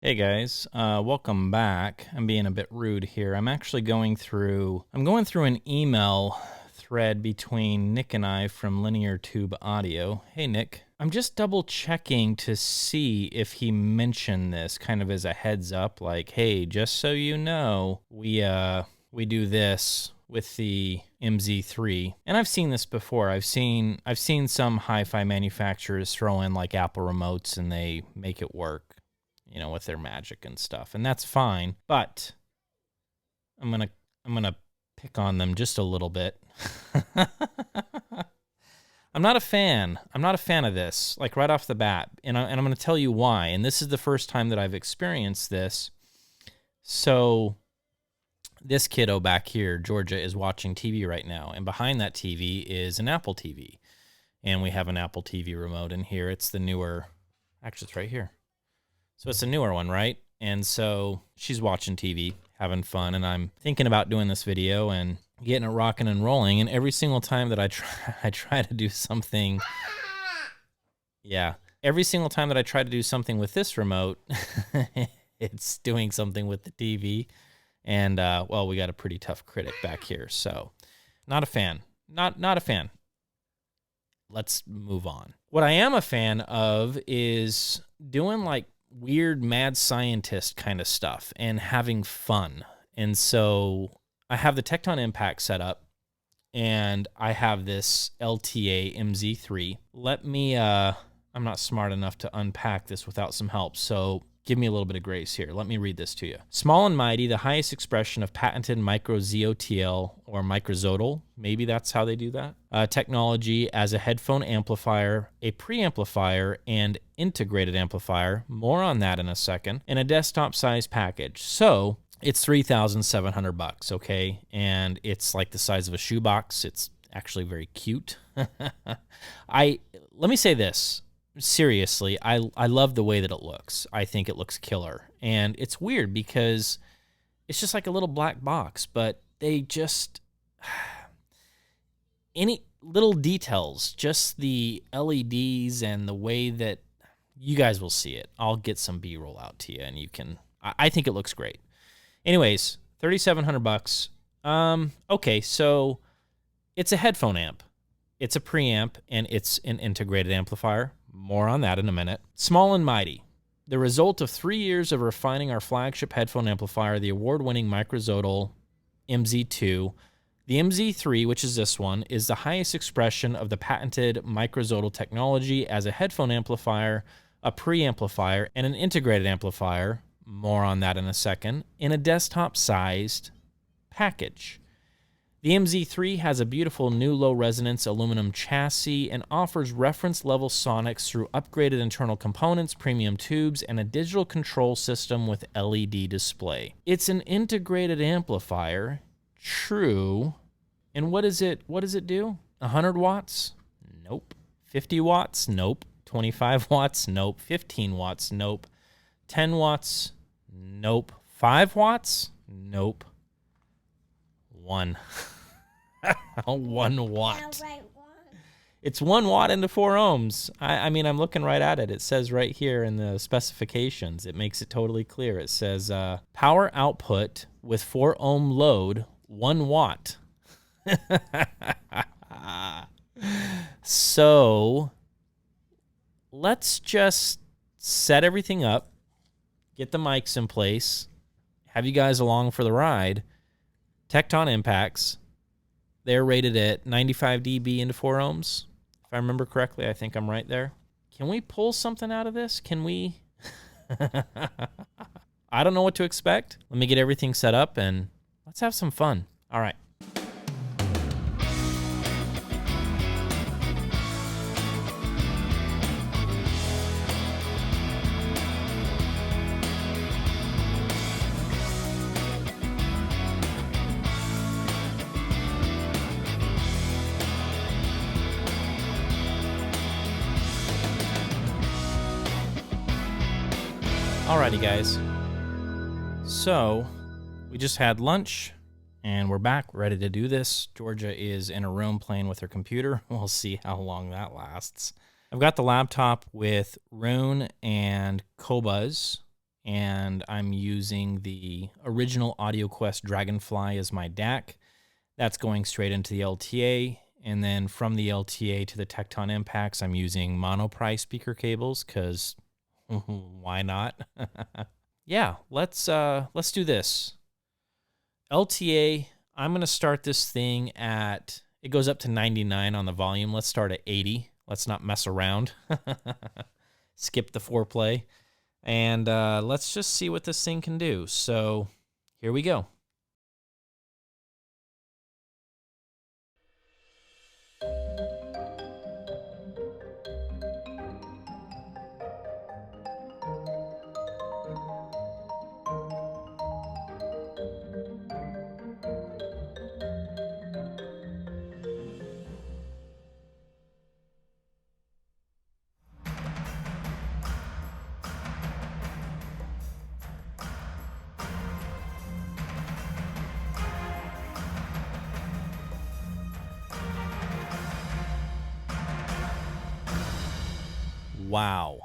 Hey guys, welcome back. I'm being a bit rude here. I'm actually going through an email thread between Nick and I from Linear Tube Audio. Hey Nick, I'm just double checking to see if he mentioned this kind of as a heads up, like, hey, just so you know, we do this with the MZ3. And I've seen this before. I've seen some hi-fi manufacturers throw in like Apple remotes and they make it work, you know, with their magic and stuff. And that's fine, but I'm going to pick on them just a little bit. I'm not a fan. I'm not a fan of this, like right off the bat. And I'm going to tell you why. And this is the first time that I've experienced this. So this kiddo back here, Georgia, is watching TV right now. And behind that TV is an Apple TV. And we have an Apple TV remote in here. It's the newer, actually it's right here. So it's a newer one, right? And so she's watching TV, having fun, and I'm thinking about doing this video and getting it rocking and rolling. And every single time that I try to do something, every single time that I try to do something with this remote, it's doing something with the TV. And well, we got a pretty tough critic back here, so not a fan. Not a fan. Let's move on. What I am a fan of is doing like weird mad scientist kind of stuff and having fun. And so I have the Tekton Impacts set up and I have this LTA MZ3. Let me, I'm not smart enough to unpack this without some help, so give me a little bit of grace here. Let me read this to you. Small and mighty, the highest expression of patented micro ZOTL or microzodal, maybe that's how they do that, technology as a headphone amplifier, a preamplifier, and integrated amplifier. More on that in a second. And a desktop size package. So it's $3,700, okay? And it's like the size of a shoebox. It's actually very cute. Let me say this. Seriously, I love the way that it looks. I think it looks killer. And it's weird because it's just like a little black box, but they just, any little details, just the LEDs and the way that you guys will see it. I'll get some B-roll out to you and you can, I think it looks great. Anyways, $3,700. Okay, so it's a headphone amp. It's a preamp and it's an integrated amplifier. More on that in a minute. Small and mighty. The result of 3 years of refining our flagship headphone amplifier, the award-winning microzodal MZ2. The MZ3, which is this one, is the highest expression of the patented microzodal technology as a headphone amplifier, a preamplifier, and an integrated amplifier. More on that in a second. In a desktop-sized package. The MZ3 has a beautiful new low-resonance aluminum chassis and offers reference-level sonics through upgraded internal components, premium tubes, and a digital control system with LED display. It's an integrated amplifier, true. And what does it do? 100 watts? Nope. 50 watts? Nope. 25 watts? Nope. 15 watts? Nope. 10 watts? Nope. 5 watts? Nope. 1 watt. It's 1 watt into 4 ohms. I mean, I'm looking right at it. It says right here in the specifications, it makes it totally clear. It says power output with 4 ohm load, 1 watt. So let's just set everything up, get the mics in place, have you guys along for the ride. Tekton Impacts, they're rated at 95 dB into 4 ohms. If I remember correctly, I think I'm right there. Can we pull something out of this? Can we? I don't know what to expect. Let me get everything set up and let's have some fun. All right. Alrighty, guys. So, we just had lunch, and we're back, ready to do this. Georgia is in a room playing with her computer. We'll see how long that lasts. I've got the laptop with Rune and Qobuz and I'm using the original AudioQuest Dragonfly as my DAC. That's going straight into the LTA, and then from the LTA to the Tekton Impacts, I'm using monopry speaker cables because why not? Yeah, let's do this. LTA, I'm going to start this thing at, it goes up to 99 on the volume. Let's start at 80. Let's not mess around. Skip the foreplay. And let's just see what this thing can do. So here we go. Wow.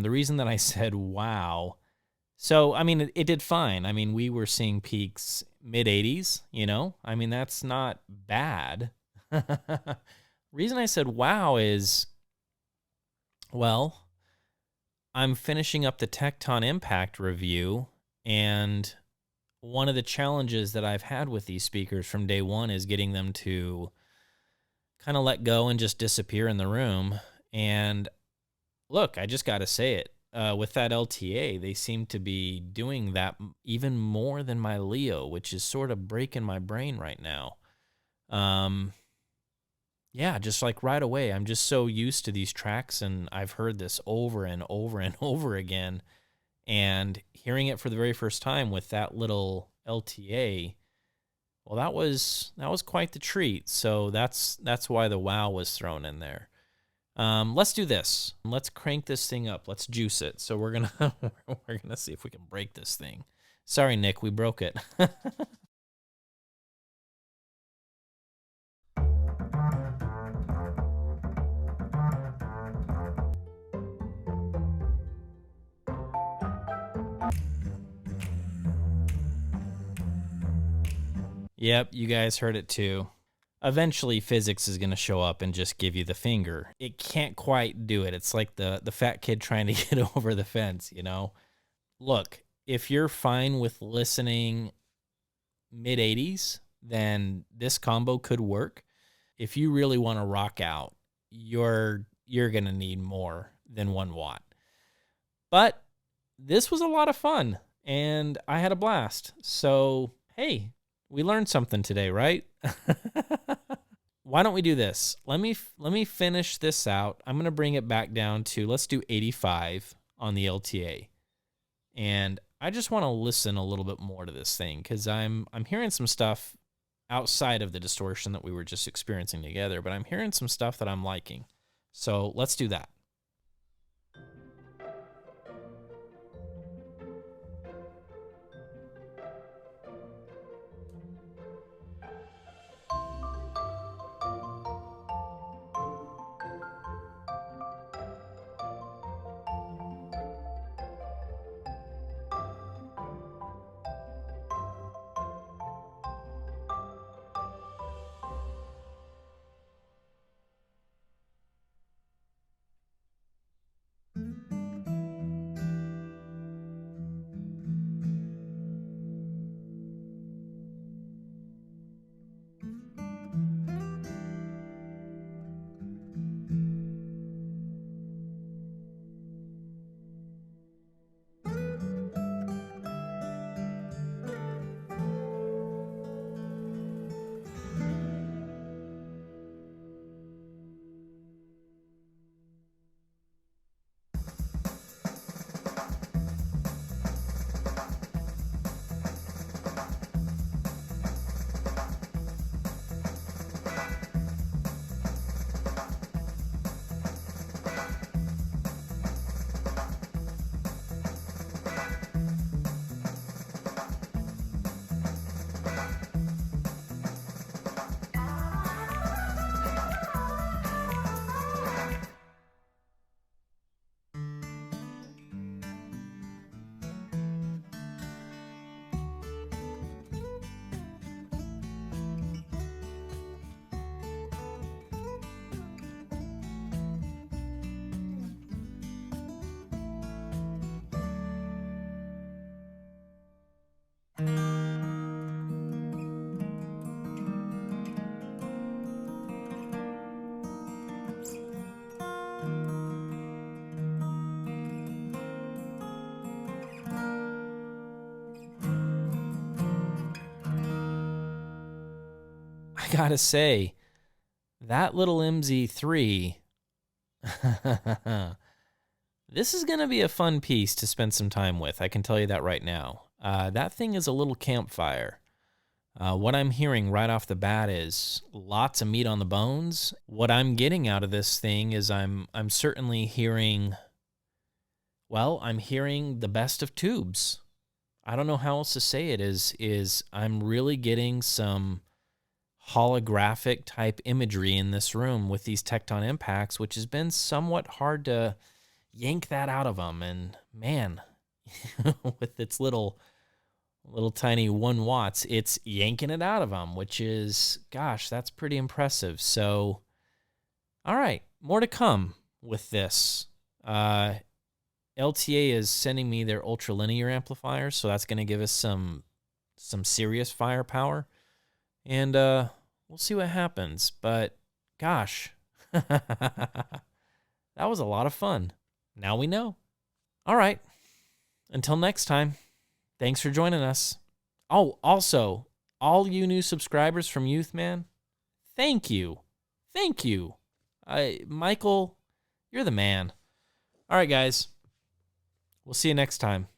The reason that I said wow, so I mean, it did fine. I mean, we were seeing peaks mid 80s, you know? I mean, that's not bad. Reason I said wow is, well, I'm finishing up the Tekton Impact review, and one of the challenges that I've had with these speakers from day one is getting them to kind of let go and just disappear in the room. And look, I just got to say it. With that LTA, they seem to be doing that even more than my Leo, which is sort of breaking my brain right now. Yeah, just like right away, I'm just so used to these tracks, and I've heard this over and over and over again. And hearing it for the very first time with that little LTA, well, that was quite the treat. So that's why the wow was thrown in there. Let's do this. Let's crank this thing up. Let's juice it. So we're gonna see if we can break this thing. Sorry, Nick, we broke it. Yep, you guys heard it too. Eventually, physics is going to show up and just give you the finger. It can't quite do it. It's like the fat kid trying to get over the fence, you know? Look, if you're fine with listening mid-80s, then this combo could work. If you really want to rock out, you're going to need more than 1 watt. But this was a lot of fun, and I had a blast. So, hey, we learned something today, right? Why don't we do this? Let me finish this out. I'm going to bring it back down to, let's do 85 on the LTA. And I just want to listen a little bit more to this thing, because I'm hearing some stuff outside of the distortion that we were just experiencing together, but I'm hearing some stuff that I'm liking. So let's do that. I gotta say, that little MZ3, this is going to be a fun piece to spend some time with. I can tell you that right now. That thing is a little campfire. What I'm hearing right off the bat is lots of meat on the bones. What I'm getting out of this thing is I'm certainly hearing, well, I'm hearing the best of tubes. I don't know how else to say it, is I'm really getting some holographic type imagery in this room with these Tekton Impacts, which has been somewhat hard to yank that out of them. And man, with its little tiny 1 watts, it's yanking it out of them, which is, gosh, that's pretty impressive. So, all right, more to come with this. LTA is sending me their ultra linear amplifiers, so that's going to give us some serious firepower. And we'll see what happens. But gosh, that was a lot of fun. Now we know. All right. Until next time, thanks for joining us. Oh, also, all you new subscribers from Youth Man, thank you. Thank you. Michael, you're the man. All right, guys. We'll see you next time.